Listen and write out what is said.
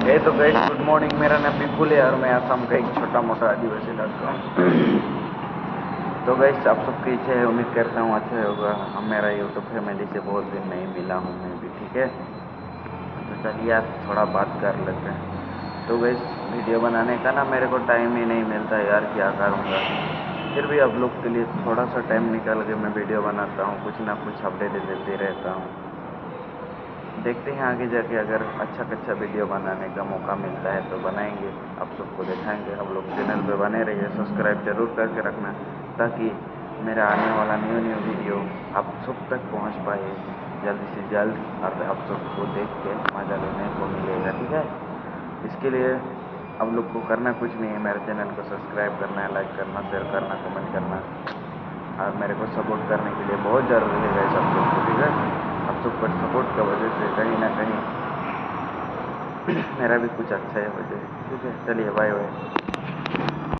तो guys good morning. मेरा नाम विपुल है और मैं आसाम का एक छोटा मोटा आदिवासी लड़का हूँ। तो गाइस आप सबकी इच्छा है, उम्मीद करता हूँ अच्छा होगा। हम मेरा यूट्यूब फैमिली से बहुत दिन नहीं मिला हूँ मैं भी, ठीक है। तो चलिए आज थोड़ा बात कर लेते हैं। तो गाइस वीडियो बनाने का ना मेरे को टाइम ही नहीं मिलता यार, क्या करूँगा। फिर भी आप लोग के लिए थोड़ा सा टाइम निकाल के मैं वीडियो बनाता हूँ, कुछ ना कुछ अपडेट देते रहता हूँ। देखते हैं आगे जाके अगर अच्छा वीडियो बनाने का मौका मिलता है तो बनाएंगे, आप सबको दिखाएंगे। आप लोग चैनल पे बने रहिए, सब्सक्राइब जरूर करके रखना ताकि मेरा आने वाला न्यू वीडियो आप सब तक पहुंच पाए जल्द से जल्द और आप सबको देख के मज़ा लेने को मिलेगा, ठीक है। इसके लिए आप लोग को करना कुछ नहीं है, मेरे चैनल को सब्सक्राइब करना है, लाइक करना, शेयर करना, कमेंट करना और मेरे को सपोर्ट करने के लिए बहुत ज़रूरी है गाइस आप लोग को, ठीक है। आप सबको सपोर्ट की वजह से कहीं ना कहीं मेरा भी कुछ अच्छा है वजह, ठीक है। चलिए बाय बाय।